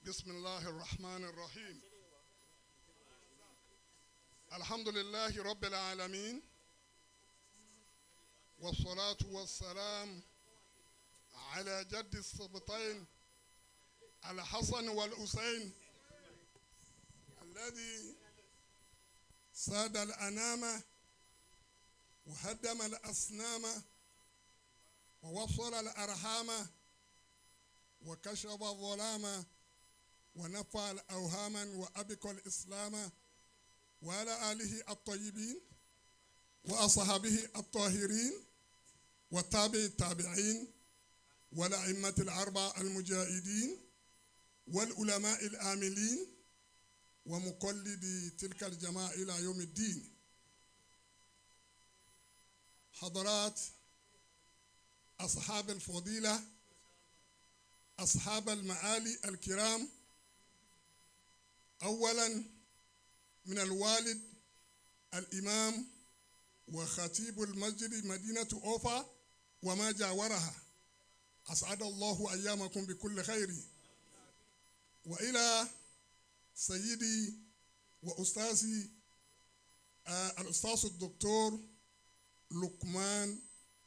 بسم الله الرحمن الرحيم. الحمد لله رب العالمين، والصلاة والسلام على جد السبطين الحسن والحسين الذي ساد الأنام وهدم الأصنام ووصل الأرحام وكشف الظلام ونفى الأوهاما وأبقى الإسلام، وعلى آله الطيبين وأصحابه الطاهرين والتابع التابعين والأئمة الأربعة المجاهدين والعلماء العاملين ومقلدي تلك الجماعة إلى يوم الدين. حضرات أصحاب الفضيلة، أصحاب المعالي الكرام، أولاً من الوالد الإمام وخطيب المسجد مدينة أوفا وما جاورها، أسعد الله أيامكم بكل خير. وإلى سيدي وأستاذي الأستاذ الدكتور لقمان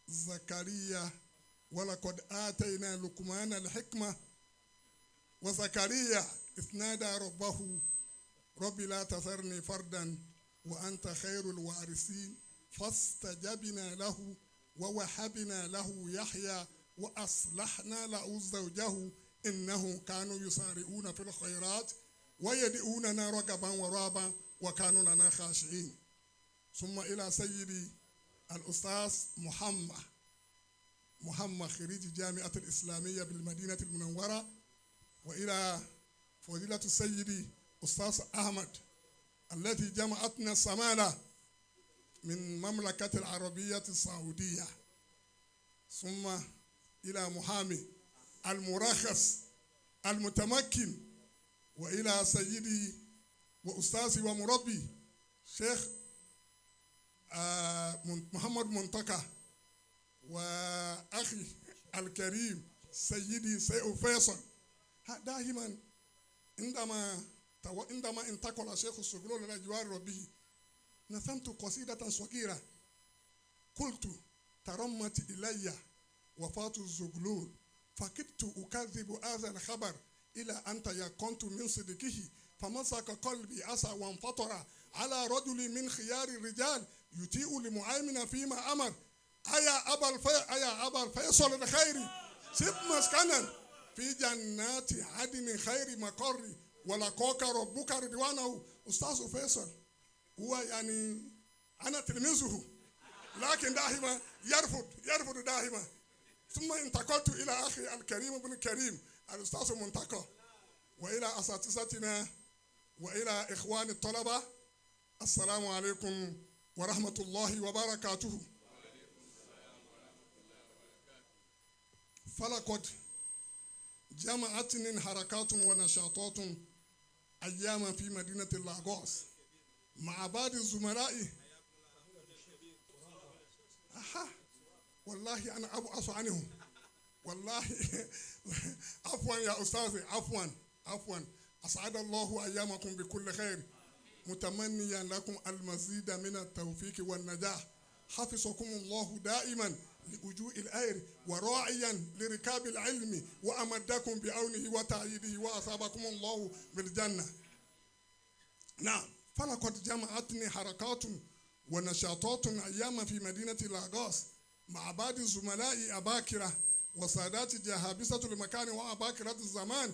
زكريا، ولقد آتينا لقمان الحكمة وزكريا إذ نادى ربه رب لا تذرني فردا وأنت خير الوارثين، فاستجبنا له ووهبنا له يحيى وأصلحنا له زوجه إنهم كانوا يسارعون في الخيرات ويدعوننا رغبا ورهبا وكانوا لنا خاشعين. ثم إلى سيدي الأستاذ محمد خريج جامعة الإسلامية بالمدينة المنورة، وإلى فضيلة سيدي أستاذ أحمد الذي جمعتنا السمالة من مملكة العربية السعودية، ثم إلى محامي المرخص المتمكن، وإلى سيدي وأستاذي ومربي شيخ محمد منتقى، وأخي الكريم سيدي سيد فيصل. دائما عندما انتقل شيخ زغلول إلى جوار ربه نظمت قصيدة صغيرة قلت: ترمت إلي وفاة زغلول فكدت أكذب هذا الخبر إلى أن تيقنت من صدقه، فمسك قلبي عسى وانفطر على رجل من خيار الرجال يطيع لمعايمن فيما أمر. أيا أبا الفيصل الخيري سب مسكنا في جنات عدن خير مقر ولقاك ربك رضوانه. أستاذ فيصل هو يعني أنا تلميذه، لكن دائما يرفض دائما. ثم انتقلت إلى أخي الكريم ابن كريم الأستاذ منتقى، وإلى أساتذتنا وإلى إخوان الطلبة. السلام عليكم ورحمة الله وبركاته. فلقد جمعتني حركات ونشاطات أياما في مدينة لاغوس مع بعض الزملاء. والله أنا أبعث عنهم والله. عفوا يا أستاذي، عفوا. أسعد الله أيامكم بكل خير، متمنيا لكم المزيد من التوفيق والنجاح. حفظكم الله دائما لوجوء الأير وراعيا لركاب العلم، وأمدكم بعونه وتأييده، وأصابكم الله بالجنة. نعم، فلقد جمعتني حركات ونشاطات أياما في مدينة لاغوس مع بعض الزملاء أباكرة وسادات جهابسة المكان وأباكرة الزمان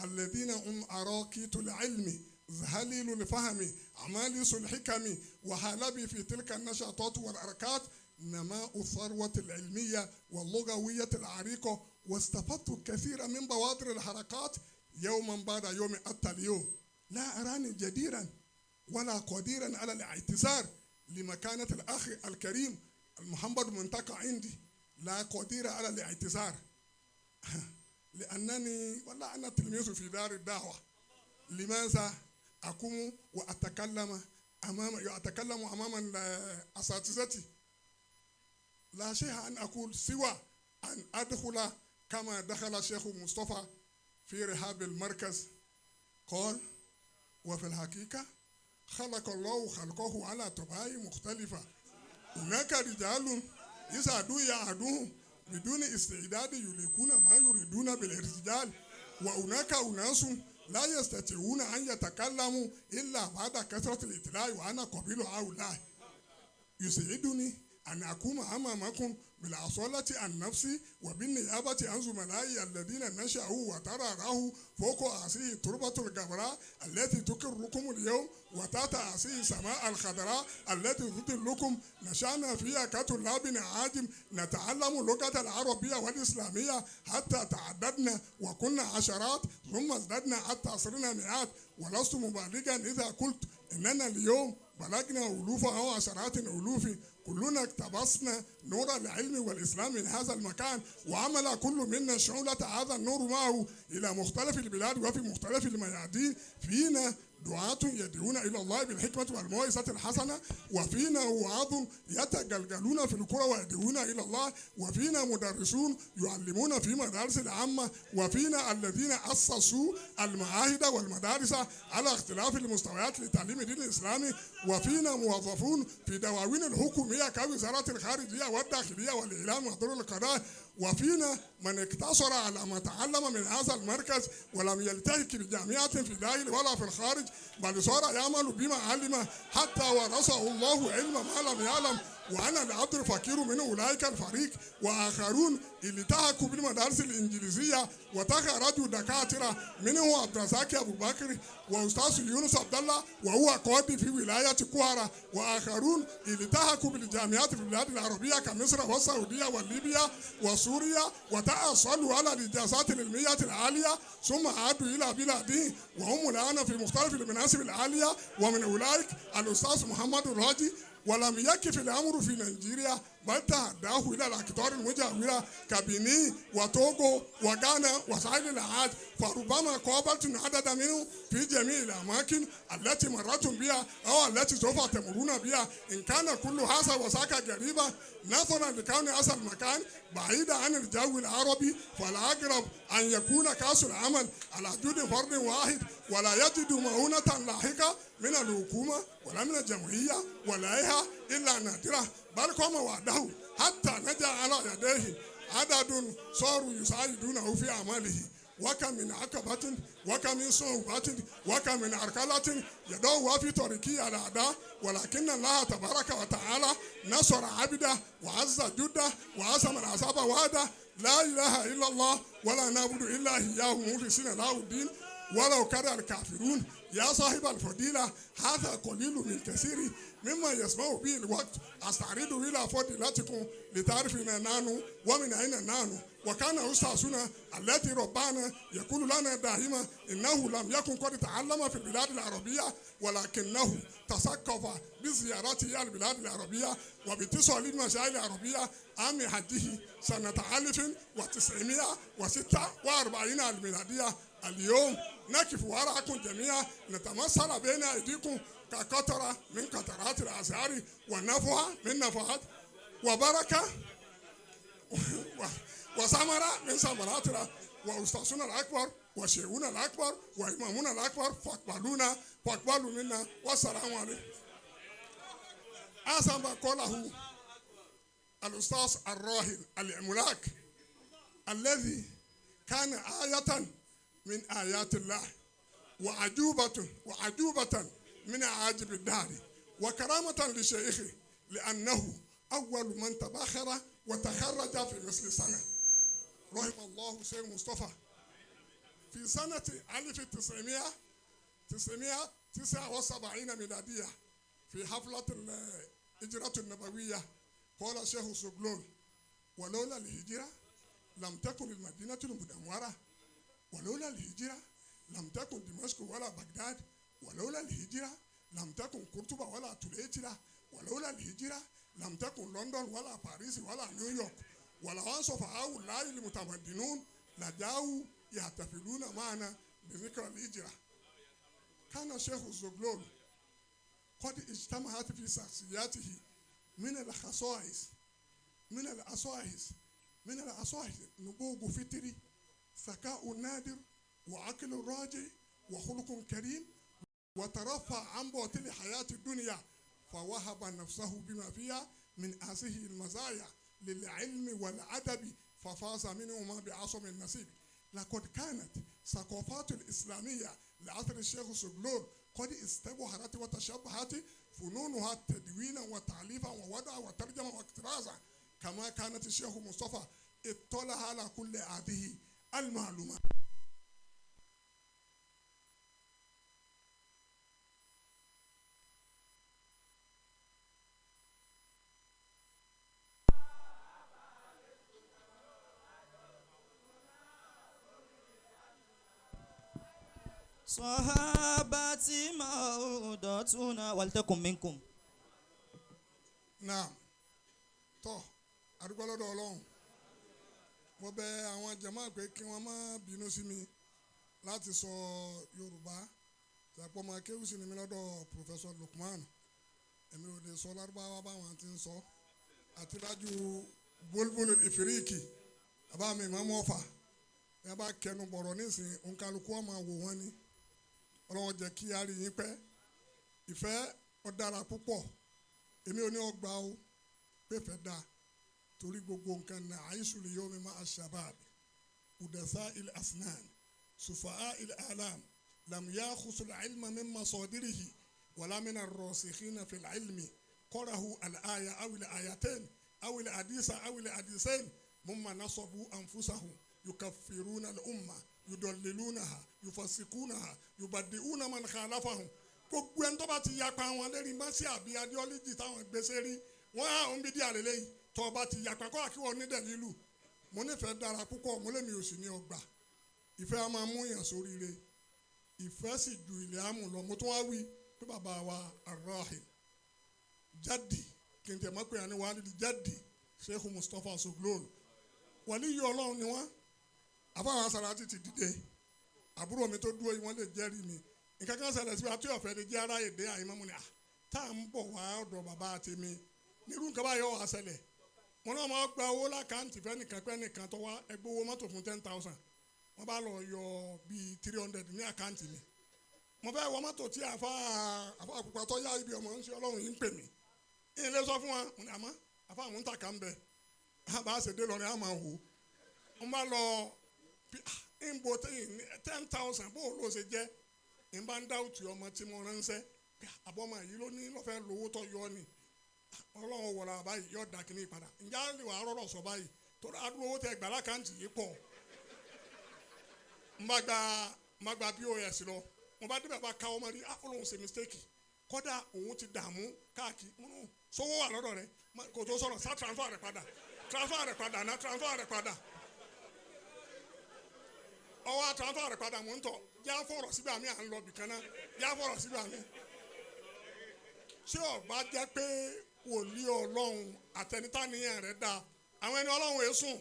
الذين هم أراكيت العلم ذهليل الفهم عمالس الحكم وحالبي في تلك النشاطات والحركات نماء الثروة العلمية واللغوية العريقة، واستفدت كثيرا من بوادر الحركات يوما بعد يوم حتى اليوم. لا أراني جديرا ولا قديرا على الاعتذار لمكانة الأخ الكريم محمد منتقى عندي، لا قدير على الاعتذار لأنني والله أنا تلميذ في دار الدعوة. لماذا أقوم وأتكلم أمام أساتذتي؟ لا شيء أن أقول سوى أن أدخل كما دخل الشيخ مصطفى في رحاب المركز قال وفي الحقيقة خلق الله خلقه على طباع مختلفة. هناك رجال إذا دعي أحدهم بدون استعداد يلقون ما يريدون بالارتجال، وهناك أناس لا يستطيعون أن يتكلموا إلا بعد كثرة الاطلاع، وأنا قبيل هؤلاء. يسعدني أن أكون أمامكم بالأصالة عن نفسي وبالنيابة عن زملائي الذين نشأوا وترعرعوا فوق رأسه تربة الجبراء التي تقركم اليوم، وتحت رأسه سماء الخضراء التي تظلكم. نشأنا فيها كطلاب عاجم نتعلم اللغة العربية والإسلامية حتى تعددنا وكنا عشرات، ثم ازددنا حتى صرنا مئات. ولست مبالغا إذا قلت إننا اليوم بلغنا ألوف أو عشرات الألوف. كلنا اقتبسنا نور العلم والإسلام من هذا المكان، وعمل كل منا شعلة هذا النور معه إلى مختلف البلاد وفي مختلف الميادين. فينا دعاة يدعون إلى الله بالحكمة والموعظة الحسنة، وفينا وعظ يتجلجلون في القرى ويدعون إلى الله، وفينا مدرسون يعلمون في مدارس العامة، وفينا الذين أسسوا المعاهد والمدارس على اختلاف المستويات لتعليم الدين الإسلامي، وفينا موظفون في دواوين الحكومية كوزارة الخارجية والداخلية والإعلام ودور القضاء، وفينا من اقتصر على ما تعلم من هذا المركز ولم يلتهك بجامعة في الداخل ولا في الخارج، بل صار يعمل بما علم حتى ورثه الله علم ما لم يعلم. وأنا العبد الفقير من أولئك الفريق، وآخرون التحقوا بالمدارس الإنجليزية وتخرجوا دكاترة، منه عبد الرزاق أبو بكر وأستاذ يونس عبد الله وهو قاضي في ولاية كوارا، وآخرون التحقوا بالجامعات في البلاد العربية كمصر والسعودية وليبيا وسوريا وتأصلوا على الإجازات العلمية العالية، ثم عادوا إلى بلادهم وهم الآن في مختلف المناصب العالية. ومن أولئك الأستاذ محمد الراجي. ولم يكف الأمر في نيجيريا، بل تهداه إلى الأقطار المجاورة كبني وتوغو وغانا وسائل العاج، فربما قابلتم عددا منه في جميع الأماكن التي مررتم بها أو التي سوف تمرون بها. إن كان كل هذا وذاك قريبا نظرا لكون هذا المكان بعيدا عن الجو العربي، فالأقرب أن يكون كأس العمل على جود فرد واحد، ولا يجد مؤونة لاحقة من الحكومة ولا من الجمهورية ولا إيها إلا نادرة، بل قام وحده حتى نجا على يديه عدد صاروا يساعدونه في أعماله. وكم من عقبة وكم من صعوبة وكم من عرقلة يدعوها في طريقه الأعداء، ولكن الله تبارك وتعالى نصر عبده وعز جده وعزم العذاب وعده. لا إله إلا الله ولا نعبد إلا إياه مخلصين له الدين ولو كره الكافرون. يا صاحب الفضيلة، هذا قليل من كثير مما يسمع به الوقت. أستعرض إلى فضيلتكم لتعرفنا نحن ومن أين نحن. وكان أستاذنا الذي ربانا يقول لنا دائما إنه لم يكن قد تعلم في البلاد العربية، ولكنه تثقف بزيارته إلى البلاد العربية وباتصال المشايخ العربية عام حجه سنة 1946 الميلادية. اليوم نقف وراءكم جميعا نتمثل بين أيديكم كقطرة من قطرات الأزهار ونفحة من نفحات وبركة وثمرة من ثمراتنا، وأستاذنا الأكبر وشيخنا الأكبر وإمامنا الأكبر فاقبلونا فاقبلوا منا، والسلام عليكم. أحسن ما قاله الأستاذ الراحل العملاق الذي كان آية من آيات الله وعجوبة من عاجب الدار، وكرامة لشيخه لأنه أول من تباخر وتخرج في مثل سنة. رحم الله شيخ مصطفى في سنة 1979 ميلادية في حفلة الهجرة النبوية قال الشيخ زغلول: ولولا الهجرة لم تكن المدينة المنورة، ولولا الهجرة لم تكن دمشق ولا بغداد، ولولا الهجرة لم تكن قرطبة ولا تليتلة، ولولا الهجرة لم تكن لندن ولا باريس ولا نيويورك. ولو أنصف هؤلاء المتمدنون لجاءوا يحتفلون معنا بذكرى الهجرة. كان الشيخ زغلول قد اجتمعت في شخصياته من الخصائص نبوغ فطري، ذكاء نادر، وعقل راجع، وخلق كريم وترفع عن باطل حياة الدنيا فوهب نفسه بما فيها من هذه المزايا للعلم والأدب ففاز منهما بعصم النصيب. لقد كانت ثقافات الإسلامية لعصر الشيخ زغلول قد استبحرت وتشبهت فنونها تدوينا وتعليفا ووضعا وترجمة واقتراصا كما كانت الشيخ مصطفى اطلع على كل هذه المعلومات. صحابتي موضتنا ولتكن منكم. Naam. Tọ́ àdúgbò lọ́dọ̀ Ọlọ́run. Mo bẹ̀ àwọn jàmáà pé kí wọ́n má bínú sí mi láti sọ Yorùbá. Ṣàpọ̀ máa kéwù sí ni mi lọ́dọ̀ Professor Lukman. Èmi ò lè sọ Lárúbáwá báwọn ti ń sọ. Àti lájú bólbólù ìfìríkì. Bàbá mi máa mú ọ̀fà. Bí wọ́n bá kẹnu bọ̀rọ̀ nísìnyí, òǹkàlùkù ọmọ wò wọ́n ni. Ọlọ́run jẹ́ kí a rí yín pẹ́. Ìfẹ́ ó dára púpọ̀. Èmi ò ní ọgbà o pé fẹ́ dá torí gbogbo nǹkan náà àìsùn lè yọ mi máa ṣàbàb udasa ilẹ̀ asnan sufa'a ilẹ̀ alam lamya khusul ilma min masadirihi wala min ar-rasikhina fil ilmi qarahu al-aya aw al-ayatain aw al-hadisa aw al-hadisain mimma nasabu anfusahum yukaffiruna al-umma yudallilunaha yufassikunaha yubaddi'una man khalafahum. Gbogbo ẹni tó bá ti yapa wọn lérí mọ́sí àbí adéọ́líjì táwọn gbèsè rí wọ́n á òun bí díà lélẹ́yìn tó bá ti yapa kọ́ àkíwọ́ onídẹ̀ẹ́lílù mo nífẹ̀ẹ́ dára púpọ̀ mo lèmi ò sì ní ọgbà ìfẹ́ a máa mú yàn sóríire ìfẹ́ sì ju ilẹ̀ àmù lọ mo tún wá wí pé bàbá wa arahim jáde kí n tẹ̀ mọ́ pé àní wàá nídìí jáde Sheikh Mustapha Zuglool wàlíyé Ọlọ́run ni wọ́n àbáwọn asàràtì ti dìde àbúrò mi tó dúró yìí wọ́n lè jẹ́rìí mi nǹkan kan ṣẹlẹ̀ sí wa tí ọ̀fẹ́ ni jẹ́ ara èdè àyìnbó ni tá à ń bọ̀ wá ọ̀dọ̀ bàbá tèmi nírú nǹkan báyọ̀ wá ṣẹlẹ̀ wọn náà máa gba owó lákàntì fẹ́nìkan pẹ́nìkan tó wá ẹgbẹ́ owó mọ́tò fún 10,000 wọ́n bá lọ yọ bíi 300 ní àkáǹtì mi mo fẹ́ wọ mọ́tò tí àfa àpòpọ̀ tó yá ibi ọmọ ń ṣe Ọlọ́run yìí ń pè mí ìyẹn lè sọ fún wa mo ní àmọ́ àfa àwọn ń tà ká ń bẹ bá a ṣe dé lọ ni a máa wò wọ́n bá lọ ń bo 10,000 bó ló ṣe jẹ́ n bá ń dá òtún ọmọ tí mo ránṣẹ́ àbọ̀mọ̀ yìí ló ní lọ́fẹ̀ẹ́ lówó tó yọ ni Ọlọ́run wọ̀rọ̀ báyìí yóò dá kínní padà ǹjẹ́ á lè wà á rọ̀rọ̀ sọ báyìí torí adúró owó tẹ gbà lákàntì yìí pọ̀ n bá gba POS lọ mo bá débẹ̀ bá ká ọmọ rí Ọlọ́run ṣe mistake kódà òun ti dààmú káàkiri sówó wà lọ́dọ̀ rẹ kò tó sọ̀rọ̀ sá transfer rẹ padà ná transfer rẹ padà ọwọ́ transfer rẹ padà mò ń tọ̀ yá fọ̀rọ̀ síbi àmì à ń lọ bìkan náà yá fọ̀rọ̀ síbi àmì ṣé ọba jẹ́ pé wòlíì Ọlọ́run àtẹnitánìyàn rẹ̀ dáa àwọn ẹni Ọlọ́run èsùn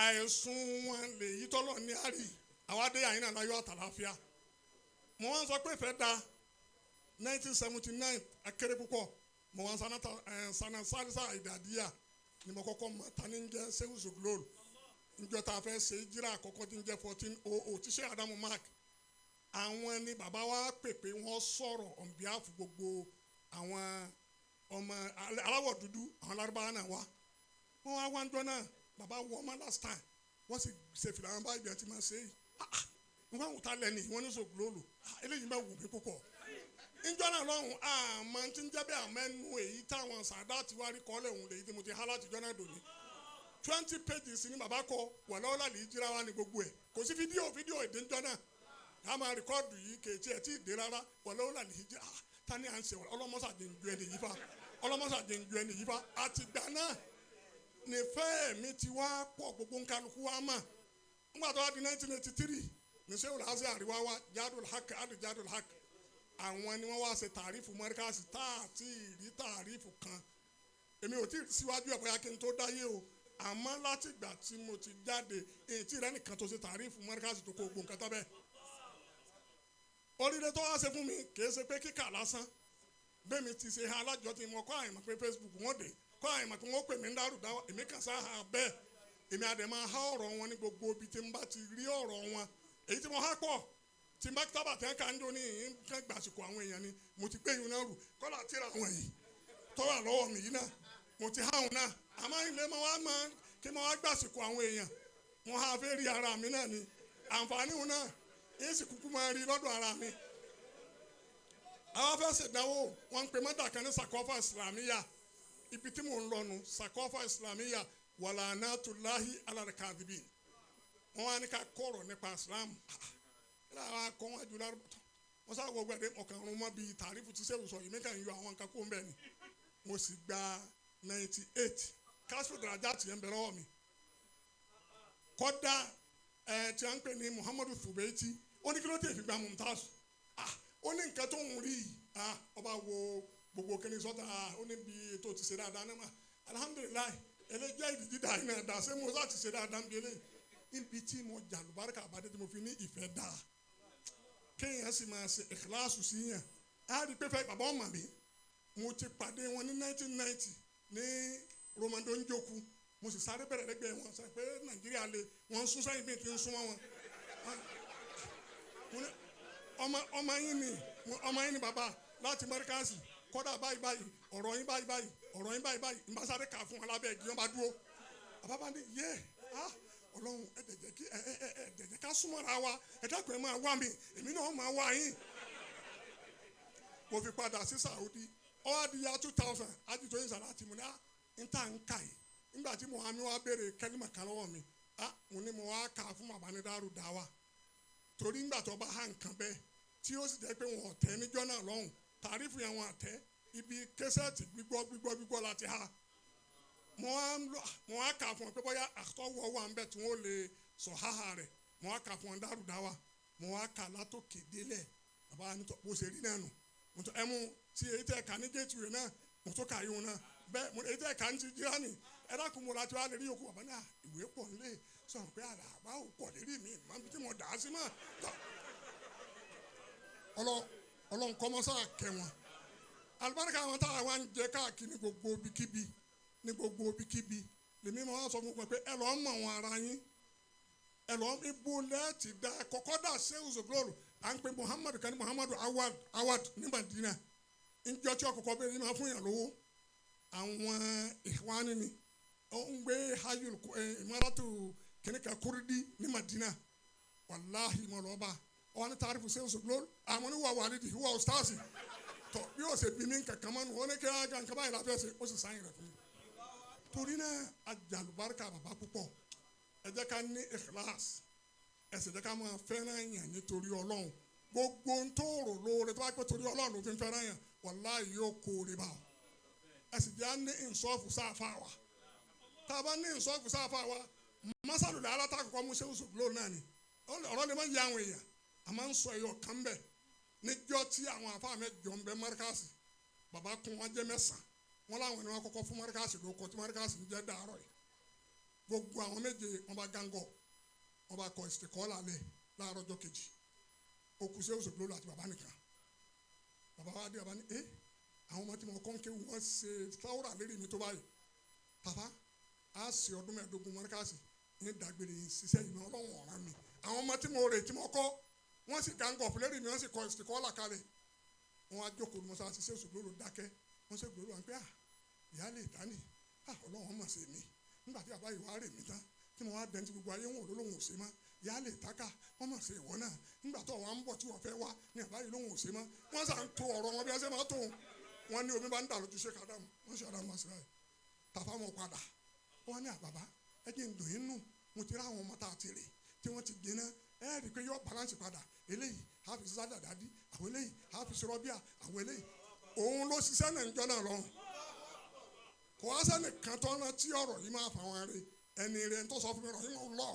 àìsùn wọn lè yí tọ́lọ̀ ní àrí àwọn adé àyìn náà láyọ̀ àtàláfíà mo wá ń sọ pé ìfẹ́ da 1979 akéré púpọ̀ mo wá ń sanà sálísà ìdàdíyà ni mo kọ́kọ́ mọ̀ tani ń jẹ́ Sheikh Zuglool njọ tá a fẹ́ ṣe jíra àkọ́kọ́ tí ń jẹ́ 1400 tí Sheikh Adamu Mark àwọn ni bàbá wa pè pé wọ́n sọ̀rọ̀ on behalf gbogbo àwọn ọmọ aláwọ̀ dúdú àwọn Lárúbáwá náà wá wọ́n wá wá ń jọ náà bàbá wọ ọmọ last time wọ́n sì ṣe fìlà wọn báyìí bí wọ́n ti máa ṣe yìí nǹkan àwòtá lẹ́ni wọ́n ní Zuglool eléyìí bá wù mí púpọ̀ njọ náà lọ́hùn àmọ́ tí ń jẹ́ bẹ́ẹ̀ àmẹ́nu èyí táwọn sàdá ti wá rí kọ́lẹ̀ òun lèyí tí mo ti há láti jọ náà dòní 20 pages ni bàbá kọ wà lọ́wọ́ láàlì ìjìra wa ní gbogbo ẹ̀ kò sí fídíò èdè ńjọ náà a máa rìkọ́ọ̀dù yìí kèétí ẹ̀ tí ì dé rárá wà lọ́wọ́ láàlì ìjìra tani à ń ṣe ọlọ́mọ́sàdé ń ju ẹni yìí fa àtìgbà náà nífẹ̀ẹ́ mi ti wá pọ̀ gbogbo nkálukú wa mà ńgbà tó wá di 1983 ní sẹ́wọ̀n láti àríwá wa jadul haq àwọn ni wọ́n wá ṣe tàrífù mọ́ríkàsì tá àti ìrí tàrífù kan èmi ò tí ì síwájú ẹ̀ bóyá kí n tó dáyé o àmọ́ láti ìgbà tí mo ti jáde èyí tí rẹ nìkan tó ṣe tàrífù mọ́ríkàsì tó kó ogun nǹkan tó bẹ́ẹ̀. oríire tó wá ṣe fún mi kìí ṣe pé kíkà lásán bẹ́ẹ̀ mi ti ṣe alájọ tí mo kọ́ àyìnbó pé Facebook wọ́n dé kọ́ àyìnbó tí wọ́n pè mí ń dárò dáwọ́ èmi kàn sá ha bẹ́ẹ̀ èmi àdè máa há ọ̀rọ̀ wọn ní gbogbo ibi tí n bá ti rí ọ̀rọ̀ wọn èyí tí mo há pọ̀ tí mákítàbà tẹ́ ká ń jó ní nǹkan gbàsìkò àwọn èèyàn ni mo ti gbé yín náà rù kọ́lá tíra àwọn yìí tọ́wà lọ́wọ́ mi yìí náà mo ti háwọn náà àmọ́ ilé kí mo wá gbàsìkò àwọn èèyàn wọn á fẹ́ rí ara mi náà ni àǹfààní wọn náà yín sì kúkú máa rí lọ́dọ̀ ara mi. àwọn afẹ́ ṣèdánwò wọn ń pe mọ́tà kan ní sakọ́fà ìsìlámíyà ibi tí mò ń lọ nu sakọ́fà ìsìlámíyà wàlànàtúláhì alárìkàdìbì wọn wá ní ká kọ̀rọ̀ nípa islam ilé àwọn akọ́wọ́n àjùlá wọn sáà wọ gbẹdẹ ọkàn ọ̀run mọ́ bíi tàrífù tí sẹ́wù sọ yìí mẹ́ta ń yọ àwọn nǹkan kó ń bẹ̀ ni mo sì gba 98 kásìfò dàrájà tì ń bẹ lọ́wọ́ mi kọ́dà tí a ń pè ní muhammadu fubeiti ó ní kí ló tẹ̀ fi gba mumtaz ó ní nǹkan tó ń rí ọba wo gbogbo kìnìún sọ́tà ó ní bí ètò ti ṣe dáadáa náà mà alhamdulilayi ẹlẹ́jẹ́ ìdíjí dáa iná dáa ṣé mo sá ti ṣe dáadáa ń bí eléyìí níbi tí mo jà lùbáríkà àbádé tí mo fi ní ìfẹ́ dáa kéèyàn sì máa ṣe ìkíláàsù sí yàn á rí pé fẹ́ bàbá ọmọ mi mo ti pàdé wọn ní 1990 ní romando njoku mo sì sáré bẹ̀rẹ̀ lẹ́gbẹ̀ẹ́ wọn sọ pé nàìjíríà lè wọ́n ń sún sẹ́yìn bí n ti ń súnmọ́ wọn ọmọ yín ni bàbá láti mẹ́ríkàsì kọ́dà báyìí báyìí ọ̀rọ̀ yín báyìí báyìí ọ̀rọ̀ yín báyìí báyìí nbà sáré kà fún wọn lábẹ́ ẹ̀gí wọn bá dúró bàbá bá ní yé ọlọ́run ẹ̀dẹ̀jẹ̀ ká súnmọ́ra wa ẹ̀dàkùn ẹ̀ máa wá mi èmi náà máa wá yín mo fi padà sí Saudi ọ̀hádìyà 2000 àjùtò yín sàrà tìmù ní níta ń kà yìí nígbà tí Muhammed wa béèrè kẹ́límà kan lọ́wọ́ mi mo ní mo wá kà fún bàbá ní dárú dáwà torí nígbà tó bá há nǹkan bẹ́ẹ̀ tí ó sì jẹ́ pé wọn ò tẹ́ níjọ́ náà lọ́hùn tàrífù yẹn wọn àtẹ́ ibi kẹsẹ̀tì gbígbọ́ láti ha mo wá kà fún ọ pé bóyá àtọwọ́ wà ń bẹ̀ tí wọ́n lè sọ háhà rẹ̀ mo wá kà fún ọ dárú dáwà mo wá kà látòkè délẹ̀ bàbá ní bó ṣe rí náà nù mo tó ẹmu tí èyí tẹ̀ ká ní géètì rẹ̀ náà mo tó kà yíwọn náà bẹ́ẹ̀ mo èyí tẹ̀ ká ní ti jíráàní ẹ dákun mo láti wá lè rí yòókù bàbá náà ìwé pọ̀ nílé sọ pé àlàbà ò pọ̀ lérí mi máa bí tí mo dà á sí mọ́ ọlọ́run kọ́mọ́sá kẹwọn alibarika àwọn táwa wá ń jẹ káàkiri ní gbogbo ibikíbi lèmi máa sọ fún wọn pé ẹ lọ́ọ́ mọ̀ wọn ara yín ẹ lọ́ọ́ ibo lẹ́ẹ̀tì dá kọ́kọ́ dà sẹ́wù zògbólóró à ń pe muhammadu kan ní muhammadu awad ní Madina njọ́ tí ọkọ̀ bẹ́ẹ̀ ni máa fún yàn lówó àwọn ìwání ni ó ń gbé hajjul ìmọ̀ràtù kìnìkà kúrídì ní Madina wàláhì mọ̀lọ́ba wọn ní tàrífù sẹ́wù zògbólóró àwọn oníwà wàlídì ìwà ọ̀stáàsì tọ bí o ṣe bí mi kankan mọ́ wọn ní kí á gan kaba yìí la fẹ́ ṣe ó sì sáyìn rẹ̀ fún mi torí náà àjàlùbáríkà bàbá púpọ̀ ẹ jẹ́ ká ní ìkíláàsì ẹ sì jẹ́ ká máa fẹ́ràn yàn nítorí ọlọ́run gbogbo ń tó rò lóore tó bá pẹ́ torí ọlọ́run ló fi ń fẹ́ràn yàn wàláhì yóò kóore bá ọ ẹ sì jẹ́ á ní ìsọ́ọ̀fù sáfà wa tá a bá ní ìsọ́ọ̀fù sáfà wa masalùlẹ̀ alátakọ̀kọ́ mú sẹ́wọ́sọ gbólóò náà ni ọ̀rọ̀ lè má yẹ àwọn èèyàn a máa ń sọ ẹ̀yọ̀ kan bẹ́ẹ̀ níjọ́ tí àwọn àfáà mẹ́jọ ń bẹ márkàsì bàbá kún wọn jẹ́ mẹ́sàn wọn láwọn ni wọn kọ́kọ́ fún márkàsì ló kọ tí márkàsì ń jẹ́ dàárọ̀ yìí gbogbo àwọn méje wọn bá gángọ̀ wọn bá kọ ìsìkọ́lá lẹ̀ láàárọ̀ ọjọ́ kejì okùn sí òṣèlú lólu àti bàbá nìkan bàbá wa dé bàbá ní àwọn ọmọ tí mo kọ́ ń ké wọ́n ṣe sáwúrà lérí mi tó báyìí bàbá á ṣe ọdún mẹ́ẹ̀ẹ́dógún márkàsì ní dàgbére ṣiṣẹ́ ìmọ̀ ọlọ́run ọ̀ràn mi àwọn ọmọ tí mo rè tí mo kọ́ wọ́n sì gángọ̀ fúlẹ́rì mi wọ́n sì kọ ìsìkọ́lá kalẹ̀ wọ́n á jókòó ní mọ́sáàsì sí òṣèlú lólu dákẹ́ wọ́n sì gbèrú wọn pé ìyá lè dání ọlọ́run mọ̀ sí mi nígbà tí bàbá ìwà rè mí tán tí mo wá dẹ́ntì gbogbo ayé wọn ò lóhùn ò ṣe mọ́ ìyá lè tákà wọ́n mọ̀ sí ìwọ náà nígbà tó wọn á ń bọ̀ tí wọ́n fẹ́ wá ní bàbá yìí lóhùn ò ṣe mọ́ wọ́n sà ń to ọ̀rọ̀ wọn bí wọ́n ṣe máa tó wọn ní omi bá ń dà lójú Sheikh Adam wọ́n ṣe Adam wá sí báyìí tàfà wọn padà wọ́n ní àbàbá ẹ jẹ́ ń dùn yín nù mo ti rá àwọn ọmọ tá a ti rè tí wọ́n ti gbiná ẹ rí i pé yọ balance padà eléyìí hafi sájà dádì àwọn eléyìí hafi sọrọbíà àwọn eléyìí òun ló ṣiṣẹ́ náà ń jọ náà lọ́rùn kò wá sẹ́ni kan tó ná tí ọ̀rọ̀ yìí máa fà wọn rí ẹni rẹ̀ ń tó sọ fún mi rọ̀ yìí wọ́n lọ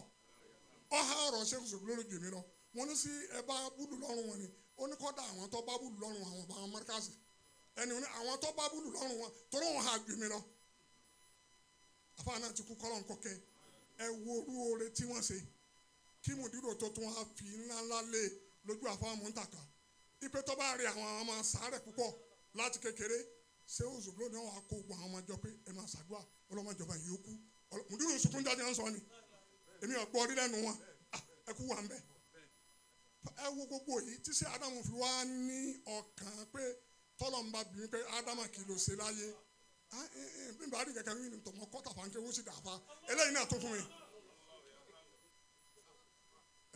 ọ̀há ọ̀rọ̀ Sheikh Zugloool jù mí lọ wọn ní sí ẹ bá búlù lọ́rùn wọn ni ó ní kọ́dà àwọn tó bá búlù lọ́rùn àwọn ọba mọ́ríkàsì ẹni ní àwọn tó bá búlù lọ́rùn wọn tó lóun hà jù mí lọ àfa náà ti kú kọ́lọ́n kọ́kẹ́ ẹ wo orú oore tí wọ́n ṣe kí mùdírò tó tún wá fi ńláńlá lé lójú àfáà mọ́ntàkà ipe tó bá rí àwọn ọmọ sàárẹ̀ púpọ̀ láti kékeré Sheikh Zugloool ní wọn kó gbọ́ àwọn ọmọ jọ pé ẹ máa ṣàdúrà ọlọ́mọjọba yìí ó kú mùdírò sunkún jáde ń sọ ni èmi ò gbọ́ orí lẹ́nu wọn ẹ kú wà ń bẹ̀ ẹ wo gbogbo yìí tí sí Ádámù fi wá ní ọkàn pé tọ́lọ̀ ń bá bí pé Ádámù kì í lọ ṣe láyé bí n bá rí kẹ̀kẹ́ mi ní tọmọ kọ́tà fàǹkẹ́ wọ́n sì dàfa eléyìí náà tó fún mi.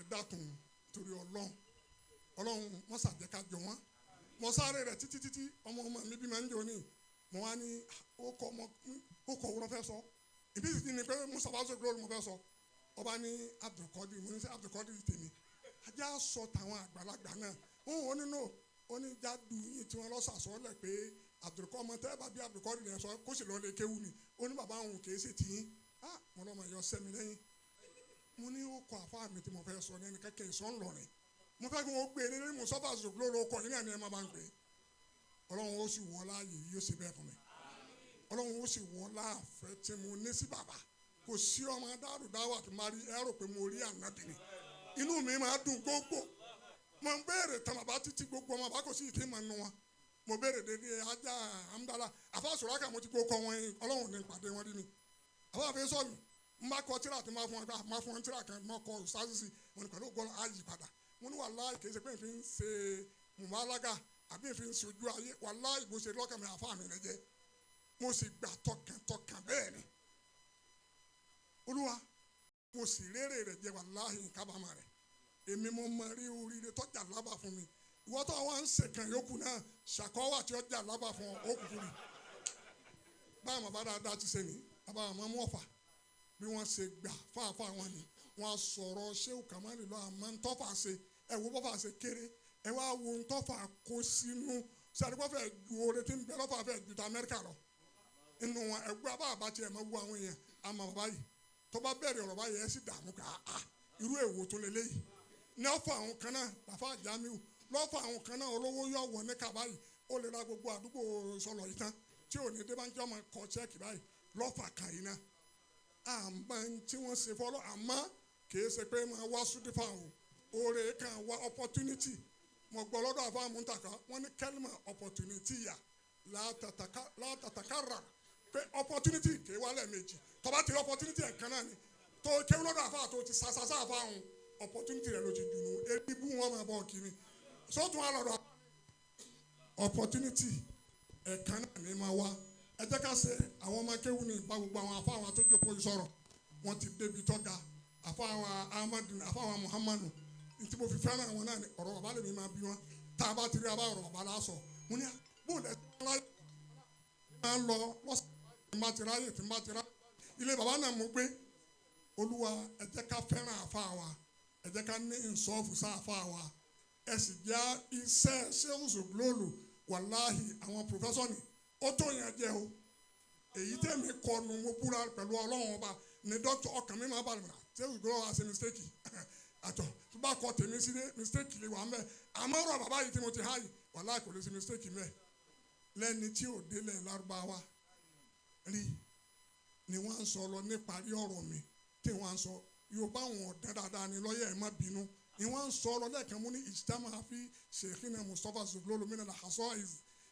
ẹ dákun torí ọlọ́run wọ́n ṣàjẹ́ ká jọ wọ́n mo sáré rẹ̀ títí ọmọ mi bí máa ń jọ ní mo wá ní ó kọ wúrọ́ fẹ́ sọ ìbí sì ni pé Mustapha Zuglóol mo fẹ́ sọ ọba ní Abdul Qodir mo ní sẹ́ Abdul Qodir tèmi ajá sọ tàwọn àgbàlagbà náà òun nínú oníjàdù yìí tí wọ́n lọ sàsọ́lẹ̀ pé Abdul Qodir ọmọ tẹ́ bá bí Abdul Qodir yẹn sọ kó sì lọ́ọ́ lè kéwù ni ó ní bàbá òun kì í ṣe tìyín mo lọ́mọ yọ sẹ́mi lẹ́yìn mo ní ó kọ àfáà mi tí mo fẹ́ sọ lẹ́nu kẹ́kẹ́ ìsọ̀ ńlọrin mo fẹ́ kí wọ́n gbé ní Mustapha Zuglóol lóko yìí náà ni ẹ máa bá ń gbé ọlọ́run ó sì wọ́ láàyè yóò ṣe bẹ́ẹ̀ fún mi ọlọ́run ó sì wọ́ láàfẹ́ tí mo ní sí bàbá kò sí ọmọ Dáwà tí máa rí ẹ rò pé mo rí ànábì ni inú mi máa dùn gbogbo mo ń béèrè tán bàbá títí gbogbo ọmọ bàbá kò sí ìtì máa nu wọn mo béèrè dédé ajá amúdálà àfàsùrákà mo ti kó kọ wọn ọlọ́run ní ìpàdé wọn rí ni àfàfẹ́ sọ̀nù n bá kọ tíra tí máa fún wọn máa fún wọn tíra kan máa kọ ìsáàsì wọn ni pẹ̀lú ògbọ́n ààyè padà wọn ni wàláhì kì í ṣe pé n fi ń ṣe mùmálágà àbí n fi ń ṣe ojú ayé wàláhì bó ṣe lọ́kàn mi àfa mi rẹ jẹ mo sì gbà tọkàntọkàn bẹ́ẹ̀ ni olúwa mo sì rérè rẹ jẹ wàláhì kábàámà rẹ èmi mo mọ rí oríire tọ́jà lábà fún mi ìwọ tó àwọn ń ṣèkàn yòókù náà ṣàkọ́wà tí ó jà lábà fún ọ òkùnkùn rí báwọn bàbá dáadáa ti ṣe ní bàbá àmọ́ mú ọ̀fà bí wọ́n ṣe gbà fáfá wọn ni wọ́n sọ̀rọ̀ ṣéwù kàmáàlì lọ àmọ́ ntọ́fà ṣe ẹ wo bọ́fà ṣe kéré ẹ wá wo ntọ́fà kó sínú sàdúgbò fẹ́ ju oore tí ń bẹ lọ́fà fẹ́ ju ta Amẹ́ríkà lọ inú wọn ẹgbẹ́ abá àbátí ẹ̀ máa wú àwọn èèyàn àmọ́ bàbá yìí tó bá bẹ̀rẹ̀ ọ̀rọ̀ báyìí ẹ sì dààmú ká irú èwo tó lé léyìí ní ọ̀fọ̀ àwọn kan náà bàfà Jamiu lọ́fọ̀ àwọn kan náà olówó yọ̀ wọ̀ ní kàbáyìí ó lè ra gbogbo àdúgbò sọlọ yìí tán tí ò ní dé bá ń jẹ́ ọmọ kọ chẹ́ẹ̀kì báyìí lọ́fà kan yìí náà àmọ́ tí wọ́n ṣe fọlọ́ àmọ́ kìí ṣe pé máa wá súdífà o oore kan wá opportunity mo gbọ́ lọ́dọ̀ àfa múntàkà wọ́n ní kẹ́lìmọ̀ opportunity yà látàtàkàrà pé opportunity kìí wá lẹ́ẹ̀mejì tọ́ba ti rí opportunity ẹ̀kan náà ni tó kéwú lọ́dọ̀ àfa tó ti sàṣàṣà àfa òun opportunity rẹ̀ ló ti dùnú ebi bú wọn máa bọ̀ kiri sọ́tún wa lọ́dọ̀ opportunity ẹ̀kan náà ni máa wá ẹ jẹ́ ká ṣe àwọn ọmọ akéwù ní ìbá gbogbo àwọn afọ àwọn àtọ́jọ́ kó sọ̀rọ̀ wọ́n ti débi tọ́ga afọ àwọn Ahmadu afọ àwọn Muhammadu ntí mo fi fẹ́ràn àwọn náà ni ọ̀rọ̀ bàbá lèmi máa bí wọn tá a bá ti rí abá ọ̀rọ̀ bàbá lásọ mo ní bóòlù ẹ̀ máa ń lọ lọ́sàn tí n bá ti ráyè tí n bá ti ráyè ilé bàbá náà mo gbé olúwa ẹ jẹ́ ká fẹ́ràn afọ àwa ẹ jẹ́ ká ní ìsọ́ọ̀fù sá afọ àwa ẹ sì já iṣẹ́ Sheikh Zuglóol wàláhì àwọn pòfẹ́sọ̀ ni ó tó yẹn jẹ o èyí tẹ̀mí kọnu mo búra pẹ̀lú ọlọ́run ọba ní dókítà ọkàn mi máa bá mi rà Sheikh Zuglóol wá ṣe mistake àtọ̀ tó bá kọ tèmi sí mistake lè wà mẹ́ àmọ́ ọ̀rọ̀ bàbá yìí tí mo ti há yìí wàláhì kò lè ṣe mistake mẹ́ lẹ́ni tí ò délẹ̀ lárúbáwá rí ni wọ́n á sọ lọ níparí ọ̀rọ̀ mi tí wọ́n á sọ yorùbá wọn ọ̀dẹ́ dáadáa ni lọ́yẹ̀ ẹ̀ má bínú ni wọ́n á sọ lọ lẹ́ẹ̀kan mú ní ìjìtámà fi Sheikhina Mustapha Zuglóol min al-hasaiz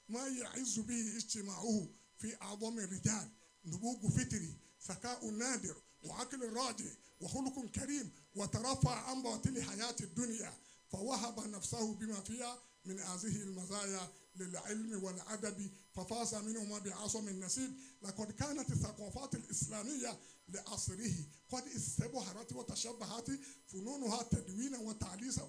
ما يعز به اجتماعه في أعظم الرجال نبوغ فطري ذكاء نادر وعقل راجع وخلق كريم وترفع عن باطل حياة الدنيا فوهب نفسه بما فيها من هذه المزايا للعلم والأدب ففاز منهما بعصم النسيب لقد كانت الثقافات الإسلامية لعصره قد استبهرت وتشبهت فنونها تدوينا وتعليسا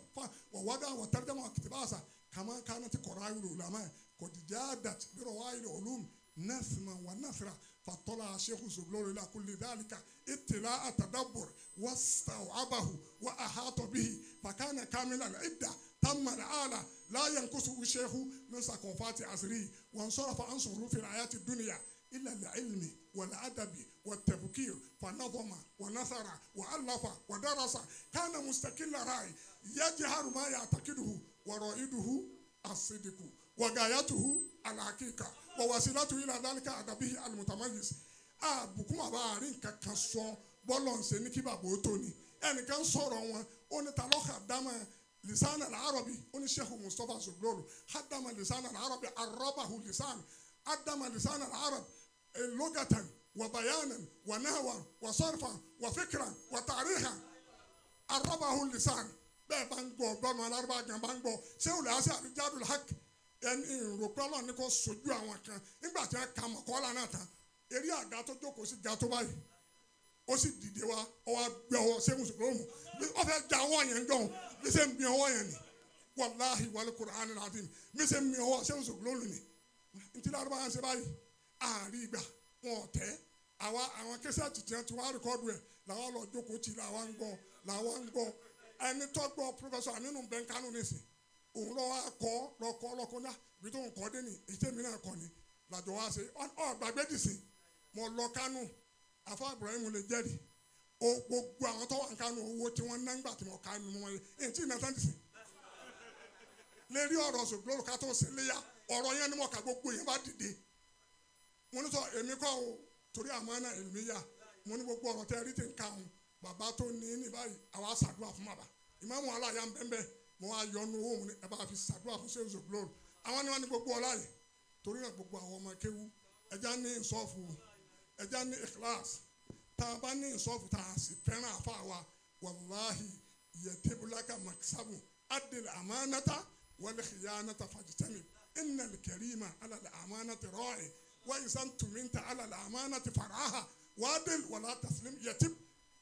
ووضع وترجمة واقتباسا كما كانت قرائن العلماء قد جادت برواي العلوم نثما ونثرا فاطلع الشيخ زغلول الى كل ذلك اطلاع تدبر واستوعبه واحاط به فكان كامل العده تم الآلة لا ينقصه الشيخ من ثقافات عصره وانصرف عن صروف الحياة الدنيا إلى العلم والأدب والتفكير فنظم ونثر وألف ودرس كان مستقل رأي يجهر ما يعتقده ورائده الصدق وغايته الحقيقة ووسيلته إلى ذلك أدبه المتميز بكم بارين كسو بولون سنكي بابوتوني أنا كان صورون أن تلوخ دم لسان العربي أن الشيخ مصطفى زغلول خدم لسان العربي عربه اللسان قدم لسان العرب لغة وبيانا ونهوا وصرفا وفكرا وتاريخا عربه اللسان bẹ́ẹ̀ bá ń gbọ́ gbọ́nà alárúbá gan bá ń gbọ́ ṣé olè á sí àbíjádùn hak ẹni ìròpẹ́ ọlọ́run ní kò sojú àwọn kan nígbà tí wọ́n ka mọ̀kọ́lá náà tán eré àga tó jókòó sí ga tó báyìí ó sì dìde wá ó wá gbé ọwọ́ ṣéun ṣùgbọ́n ó fẹ́ ja ọwọ́ yẹn jọ̀hún bí ṣe ń bí ọwọ́ yẹn ni wàláhi wal Qur'an al-azim bí ṣe ń bí ọwọ́ ṣéun ṣùgbọ́n ni ntí lárúbá yẹn ṣe báyìí àárí ìgbà wọn ò tẹ́ àwọn kẹsàtì tí wọ́n ti wá rìkọ́dù ẹ̀ làwọn lọ jókòó tì làwọn ń gbọ́ ẹni tó gbọ́ pírọfẹsọ Aminu Bẹ́ńkánú nìsín òun lọ́kọ́ náà bí tó ń kọ́ dé ní ètè mi náà kọ́ ni làjọ wá ṣe gbàgbé dìsí mo lọ Kánú afa Ibrahim lè jẹ́rìí o gbogbo àwọn tó wà ní Kánú owó tí wọ́n ná ń gbà tí mo Kánú mọ́ ẹ ẹ̀ tí ì náà sáńtì sí lérí ọ̀rọ̀ Zoglool ká tó ṣe léyà ọ̀rọ̀ yẹn ni mo kà gbogbo yẹn bá dìde mo ní sọ èmi kọ́ o torí àmánà èlùmíyà mo ní gbogbo ọ̀rọ̀ tẹ́ rí ti ń ka òun bàbá tó ní báyìí àwa ṣàdúrà fún bàbá ìmáàmù aláya ń bẹ́ẹ̀ mo wá yọnu owó mu ní ẹ bá fi ṣàdúrà fún Sheikh Zoglool àwọn ni wọ́n ní gbogbo ọlá yìí torí náà gbogbo àwọn ọmọ kéwú ẹja ní ìsọ́ọ̀fù ẹja ní ikhlas tá a bá ní ìsọ́ọ̀fù tá a sì fẹ́ràn àfa wa wàláhì yẹtẹ́bùlákà makisabu adìl àmánátà wal khiyanata fajtanib innal karima ala al amanati ra'i wa isan tuminta ala al amanati faraha wadil wala taslim yẹtib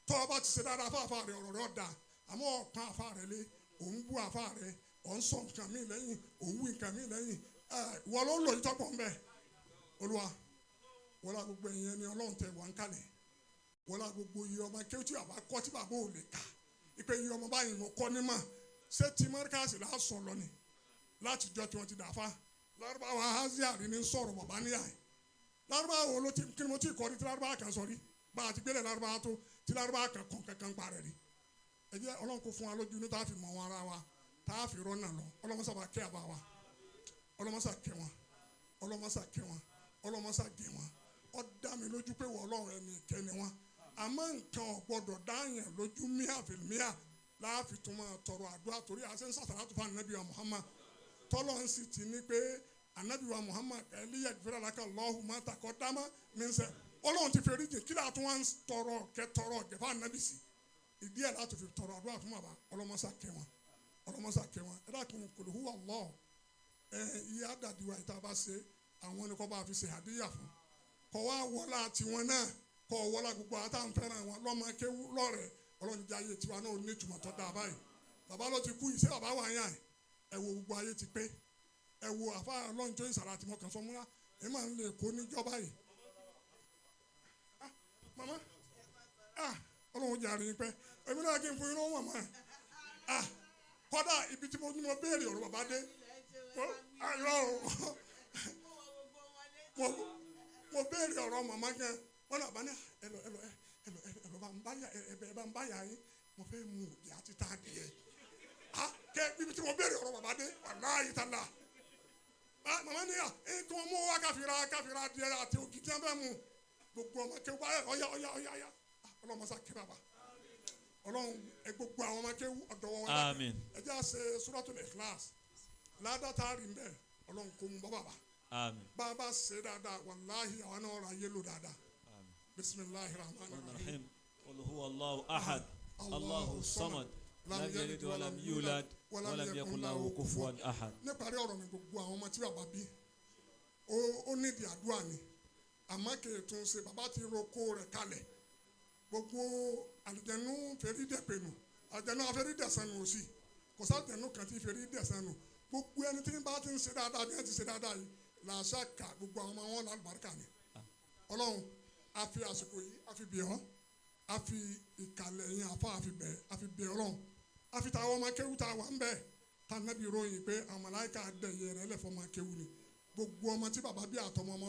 tó o bá ti ṣe dáadáa fáfá rẹ ọ̀rọ̀ rẹ ọ̀dà àmọ́ ọ̀kan àfa rẹ lé òun bú àfa rẹ òun sọ nǹkan mi lẹ́yìn òun wí nǹkan mi lẹ́yìn wọ́n ló ń lò yìí tọ́pọ̀ ń bẹ̀ olúwa wọ́n la gbogbo ẹ̀yẹn ni ọlọ́run tẹ wà ń kalẹ̀ wọ́n la gbogbo iye ọmọ kéwù tí bàbá kọ́ tí bàbá ò lè kà ipe iye ọmọ báyìí mo kọ́ ní mà ṣé tí mọ́ríkàsì là á sọ lọ ni láti jọ tí wọ́n ti dàfa lárúbáwá aziari ní sọ̀rọ̀ bàbá níyà yìí lárúbáwá wo ló ti kí ni mo ti kọ́ ní tí lárúbáwá kan sọ rí bá a ti gbélé lárúbáwá tó tí lárúbáwá kan kàn kankan parẹ́ rí ẹ jẹ́ ọlọ́run kò fún wa lójú ní tá a fi mọ̀ wọn ara wa tá a fi rọ́nà lọ ọlọ́run sábà kẹ́ àbá wa ọlọ́mọsá kẹ́ wọn ọlọ́mọsá kẹ́ wọn ọlọ́mọsá gé wọn ó dá mi lójú pé wọ́n ọlọ́run ẹni kẹ́ni wọn àmọ́ nǹkan ò gbọ́dọ̀ dáyàn lójú míà fìlmíà láàfin tó máa tọrọ àdúrà torí àṣẹ ń sàtàrà tó fún anabi wa Muhammad tọ́lọ́ ń sì ti ní pé anabi wa Muhammad ẹlẹ́yà ìfẹ́rẹ́ alákà lọ́hùn máa takọ́ dámá mi ń sẹ́ ọlọ́run ti fẹ́rí jẹ kí láti wọ́n ń tọrọ kẹtọrọ gẹ̀fà anabi sí ìdí ẹ̀ láti fi tọrọ àdúrà fún bàbá ọlọ́mọsá kẹ́ wọn ọlọ́mọsá kẹ́ wọn ẹ dákun kul huwa Allah iye àdàdìwà ìta bá ṣe àwọn ni kò bá fi ṣe àdíyà fún kò wá wọlá tiwọn náà kò wọlá gbogbo àtàǹfẹ́ràn wọn lọ́mọ kéwú lọ́rẹ̀ ọlọ́run jẹ́ ayé tiwa náà ní ìtumọ̀ tó dáa báyìí bàbá ló ti kú ìṣe bàbá wà yàn ẹ wo gbogbo ayé ti pé ẹ wo àfa ọlọ́run tó ìsàrà àtìmọ́ kan sọmúlá ẹ máa ń lè kó níjọ́ báyìí mama ọlọ́run jẹ́ àríyìn pẹ́ èmi náà kí n fún irun wọn mọ́ kọ́dà ibi tí mo béèrè ọ̀rọ̀ bàbá dé mo béèrè ọ̀rọ̀ màmá gan wọn náà bá ní ẹlò bá ń báyà yín mo fẹ́ mú ìyá títà adìyẹ kẹ ibi tí mo béèrè ọ̀rọ̀ bàbá dé wàláyé tàlà màmá ní kí wọ́n mú wá káfíra adìyẹ àti ògì tí wọ́n fẹ́ mú gbogbo ọmọ kẹ ọyá ọlọ́mọsá kẹ bàbá ọlọ́run gbogbo àwọn ọmọ kẹ ọ̀dọ́wọ́ wọn àmín ẹ jẹ́ àṣẹ Suratul Ikhlas ládàtàrí mbẹ ọlọ́run kò mú bọ́ bàbá bàbá ṣe dáadáa wàláhì àwọn náà ọ̀rọ̀ ayé lò dáadáa bisimilahi rahman rahim qul huwa Allahu ahad Allahu samad lam yalid walam yulad walam yakun lahu kufuwan ahad. níparí ọ̀rọ̀ mi gbogbo àwọn ọmọ tí bàbá bí ó nídìí àdúrà ni àmọ́ kì í tún ṣe bàbá ti roko rẹ̀ kalẹ̀ gbogbo àlùjànnú fẹ́rí dẹ̀pẹ̀nù àlùjànnú afẹ́rí dẹ̀sánù òsì kò sálùjànnú kan ti fẹ́rí dẹ̀sánù gbogbo ẹni tí bá ti ń ṣe dáadáa bí wọ́n ti ṣe dáadáa yìí làṣà ká gbogbo àwọn ọmọ wọn lálùbáríkà ni ọlọ́run a fi àsìkò yìí a fi bẹ̀ ọ́ a fi ìkàlẹ̀ yẹn àfa a fi bẹ̀ ọlọ́run a fi tàwọn ọmọ kéwù tá a wà ń bẹ̀ tá nàbí ròyìn pé àwọn màláíkà dẹ̀yẹ rẹ̀ lẹ́fọ̀ ọmọ kéwù ni gbogbo ọmọ tí bàbá bí àtọmọ ọmọ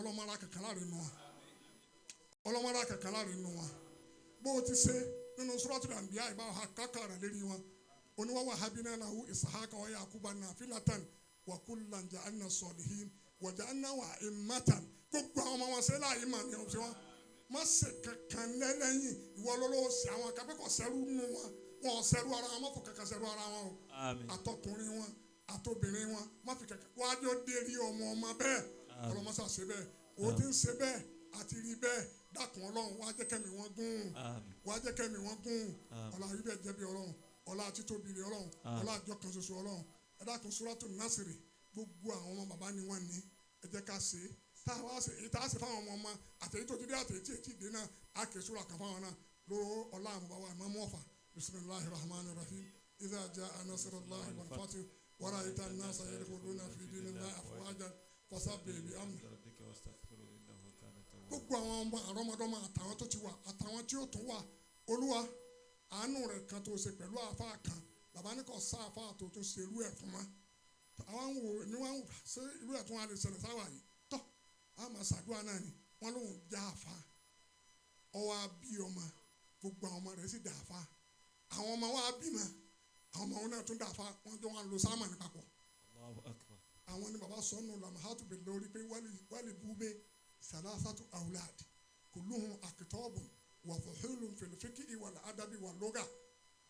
ọlọ́mọdé kankan láàrin nù wọn bó o ti ṣe nínú Suratul Anbiya ìbá kàkà rẹ̀ lérí wọn oníwàwà habina lahu Ishaqa wa Yaquba nafilatan wa kullan ja'alna salihin wa ja'alnahu a'immatan gbogbo àwọn ọmọ wọn ṣe láàyè mà ní ọ̀sẹ̀ wọn má ṣe kankan lẹ́lẹ́yìn ìwọ lọ́lọ́ ṣe àwọn akẹ́kọ̀ọ́ sẹ́rú nù wọn sẹ́rú ara wọn má fò kankan sẹ́rú ara wọn o àtọkùnrin wọn àtobìnrin wọn má fi kankan wájú dérí ọmọ bẹ́ẹ̀ ọlọ́mọṣà ṣe bẹ́ẹ̀ o ti ń ṣe bẹ́ẹ̀ àti rí bẹ́ẹ̀ dákun ọlọ́run wá jẹ́ kẹ́mi wọn gùn ọlọ́run yìí bẹ́ẹ̀ jẹ́ bí ọlọ́run ọlá títóbi rẹ̀ Ọlọ́run ọlá àjọ kan ṣoṣo Ọlọ́run ẹ dákun Suratu Nasiri gbogbo àwọn ọmọ bàbá ni wọ́n ní ẹ jẹ́ ká ṣe tá a wá ṣe èyí tá a ṣe fáwọn ọmọ àtẹ̀yí tó ti dé àtẹ̀yí tí èyí ti dé náà á kè sóra kan fáwọn náà lóró ọlá àwọn bàbá wa Imam Ọ̀fà bisimilahi rahman rahim idha jaa nasrullahi wal fath wa ra'aita an-nasa yadkhuluna fi dinillahi afwajan fasabbih bihamdi gbogbo àwọn ọmọ àrọ́mọdọ́mọ àtàwọn tó ti wà àtàwọn tí ó tún wà Olúwa àánú rẹ̀ kan tó ṣe pẹ̀lú àáfàá kan bàbá ní kò sá àáfàá tó tún ṣe irú ẹ̀ fún wa àwọn wò ní wọn ṣe irú ẹ̀ tún wà lè ṣẹlẹ̀ sáwà yìí tọ́ àwọn máa ṣàdúrà náà ni wọ́n lóun já àáfàá ọwọ́ bí ọmọ gbogbo àwọn ọmọ rẹ̀ sì dà àáfàá àwọn ọmọ wa bímọ àwọn ọmọ wọn náà tún dà àáfàá wọ́n jọ wọn lo sáàmà ní papọ̀ àwọn ni bàbá sọ́nù lamahatu bẹ̀ lórí pé wálé búbé salasatu awlad kulluhum akitọ́bùn wàfọ̀hìlù fìlìfìkì wal adabi wal lugha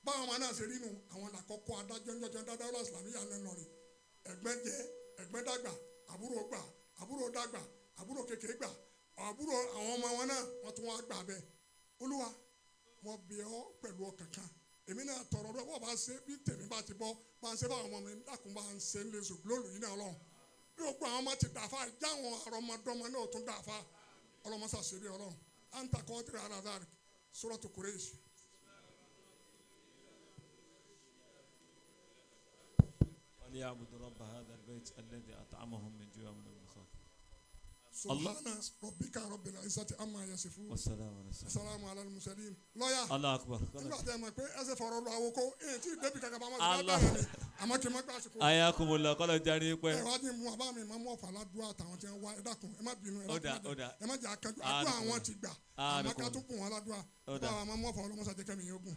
báwọn ọmọ náà ṣe rí nu àwọn làkọ́kọ́ adájọ́ ńjọ́jọ́ dáadáa islamiyà lẹ́nu rẹ̀ ẹ̀gbẹ́ jẹ́ ẹ̀gbẹ́ dàgbà àbúrò dàgbà àbúrò kékeré gbà àbúrò àwọn ọmọ wọn náà wọ́n tún wá gbà bẹ́ẹ̀ Olúwa wọ́n bẹ̀ ọ́ pẹ̀lú ọkàn kan èmi náà tọrọ rẹ wọ́n bá ṣe bí tèmi bá ti bọ́ bá ń ṣe báwọn ọmọ mi dákun bá ń ṣe ń lè Zuglool yìí náà Ọlọ́run bí gbogbo àwọn ọmọ ti dàáfà jáwọn àrọmọdọ́mọ náà tún dàáfà ọlọ́mọṣà ṣe bí Ọlọ́run anta qadir ala dhalik suratu Quraysh. وليعبدوا رب هذا البيت الذي أطعمهم من جوع ومن خوف. سبحان ربك رب العزة عما يصفون والسلام على المرسلين. lọ́yà الله أكبر. nígbà tí a mọ̀ pé ẹsẹ̀ fọ̀rọ̀ lọ àwọn kó èyí tí débi kankan bá wọn lọ bẹ́ẹ̀ ni àmọ́ kí n má gbà àsìkò. ayakumullah kọ́lọ̀ jáde pẹ́. ẹ wá ní mu àbá mi máa mú ọ̀fà ládùúgbò àtàwọn tí wọ́n wá ẹ dákun ẹ má bínú ẹ má jẹ́ àkájú àdúrà àwọn ti gbà àmọ́ ká tún kún wọn ládùúgbò bá wa máa mú ọ̀fà ọlọ́mọṣà jẹ́ kẹ́mi yóò gùn.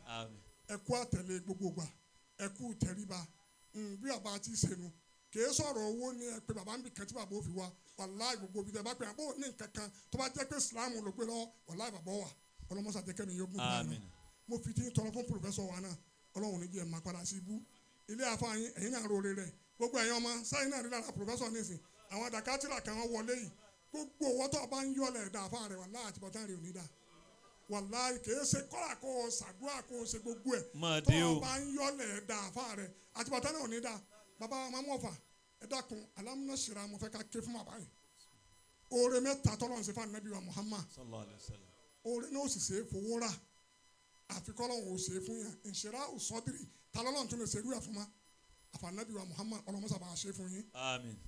ẹ kú àtẹ̀lé gbogbo gbà ẹ kú tẹríba bí bàbá ti ṣẹnu kìí sọ̀rọ̀ owó ní ẹ pé bàbá ń bì kan tí bàbá ò fi wá wàláì gbogbo bí tẹ bá pè é àbó ní nǹkan kan tó bá jẹ́ pé ìsìláàmù ló gbé lọ́wọ́ wàláì bàbá wà ọlọ́mọṣà jẹ́ kẹ́mi yóò gùn báyìí mo fi tí ń tọrọ fún pòfẹ́sọ̀ wa náà ọlọ́run ní jẹ́ ẹ̀ máa padà sí ibú ilé àfààyàn ẹ̀yin náà rore rẹ̀ gbogbo ẹ̀yin ọmọ sáyìn náà rí lára pòfẹ́sọ̀ nísìn àwọn dàkátìrà kan wọlé yìí gbogbo owó tó bá ń yọlẹ̀ ẹ̀dá àfàà rẹ̀ wàláì àtibọ̀tán rẹ̀ ò ní dà wàláì kìí ṣe kọ́là kó o ṣàdúrà kó o ṣe gbogbo ẹ̀ tó o bá ń yọlẹ̀ ẹ̀dá àfàà rẹ̀ àtibọ̀tán rẹ̀ ò ní dà bàbá mamu ọ̀fà ẹ dákun alámúná ṣìra mo fẹ́ ká ké fún bàbá yìí oore mẹ́ta tọ́lọ́ ń ṣe fún anabi wa Muhammad oore ní òsì ṣe é fowó rà àfikọ́lọ́ ò ṣe é fún yàn ìṣẹ̀rá òsọ́dìrì talọ́lọ́ tún lè ṣe irú ẹ̀ fún ma àfànàbí wa Muhammad ọlọ́mọṣà bá a ṣe fún yín.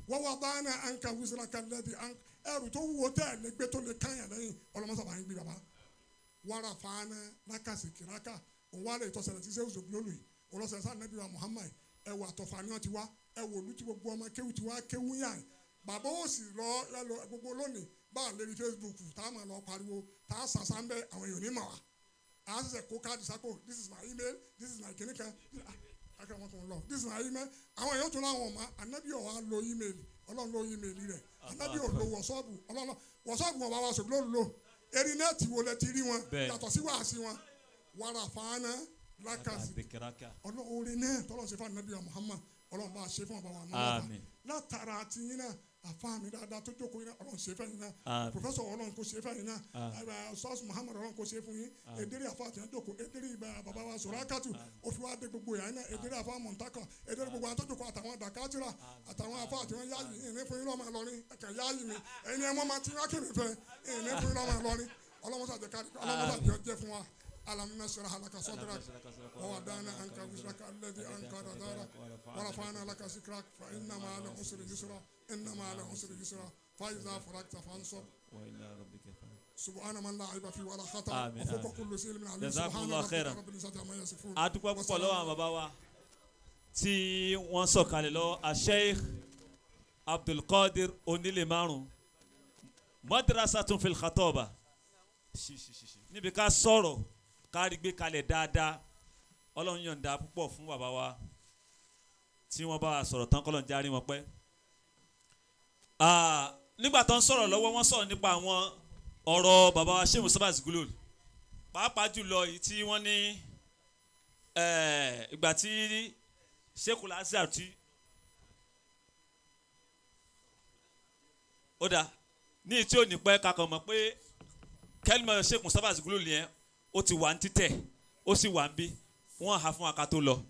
wọ́n wá bá náà à ń ka wíṣọ kálẹ́dì ẹrù tó wúwo tẹ́ ẹ̀ lé gbé tó lè káyàn lẹ́yìn ọlọ́mọṣà bá yín gbé bàbá wàrà fàánà lákàsì kìrákà òun wà lè tọ́sẹ̀lẹ̀ tí sẹ́wùsọ̀ gbólóòlù yìí ọlọ́sẹ̀ sáà nàbí wa Muhammad ẹwà àtọ̀fà ni wọ́n ti wá ẹwà olú tí gbogbo ọmọ kéwù ti wá kéwù yàn bàbá ó sì lọ gbogbo lónìí bá a lérí Facebook tá a máa lọ pariwo tá a sàṣà ń bẹ àwọn èèyàn ní mà wá a ṣẹ̀ṣẹ̀ kó káàdì sáko this is my email this is my kìnìkan akẹ́kọ̀ọ́ wọn kò ń lọ this is my email àwọn èèyàn tún láwọn ọmọ anabi ọ̀ wá lo email ọlọ́run lo email rẹ̀ anabi ò lo wọ́sọ́ọ̀bù ọlọ́run wọ́sọ́ọ̀bù wọn bá wa sọ̀rọ̀ lóru lo eri nẹ́ẹ̀tì wo lẹ ti rí wọn yàtọ̀ sí wàásì wọn wàrà fàánà lákàsì ọlọ́run náà tọ́lọ́ ṣe fún anabi wa Muhammad ọlọ́run bá a ṣe fún ọba wa náà látara àti yín náà àfáàmì dáadáa tó jókòó yín náà ọlọ́run ṣe fẹ́ yín náà pòfẹ́sọ̀ ọlọ́run kò ṣe fẹ́ yín náà sọ́ọ̀sì Muhammad ọlọ́run kò ṣe fún yín èdèrè àfáà tí wọ́n jókòó èdèrè bàbá wa sọ̀rọ̀ akátù òfin wa dé gbogbo yàrá náà èdèrè àfáà mọ̀ntàkà èdèrè gbogbo àwọn tó jókòó àtàwọn dàkátìrà àtàwọn àfáà tí wọ́n yáàyè ìní fún yín lọ́mọ àlọ́rin ẹ̀kẹ́ yáàyè mi ẹ̀yin ẹ̀ mọ́ máa ti wákìrì fẹ́ ìní fún yín lọ́mọ àlọ́rin ọlọ́mọsàjẹ́ fún wa ألم نشرح لك صدرك ووضعنا عنك وزرك الذي أنقض ظهرك ورفعنا لك ذكرك فإن مع العسر يسرا إن مع العسر يسرا فإذا فرغت فانصب وإلى ربك سبحان من لا عيب فيه ولا خطأ وفوق كل شيء من عليم سبحان ربك رب العزة عما يصفون. adúpẹ́ púpọ̀ lọ́wọ́ àwọn bàbá wa tí wọ́n sọ̀kalẹ̀ lọ Sheikh Abdul Qodir Onilemarun madrasatun fil khatoba níbi ká sọ̀rọ̀ kárí gbé kalẹ̀ dáadáa ọlọ́run yọ̀ǹda púpọ̀ fún bàbá wa tí wọ́n bá wa sọ̀rọ̀ tán kọ́lọ́n járí wọn pẹ́. nígbà tó ń sọ̀rọ̀ lọ́wọ́ wọ́n sọ̀rọ̀ nípa àwọn ọ̀rọ̀ bàbá wa Sheikh Mustapha Zugloool pàápàá jùlọ èyí tí wọ́n ní ìgbà tí Sheikh Azhar tí ó dà ní tí ò ní pẹ́ kakọ̀ mọ̀ pé kẹ́lìmọ̀ Sheikh Mustapha Zugloool yẹn ó ti wà ní títẹ̀ ó sì wà ń bí wọ́n hà fún wa ká tó lọ.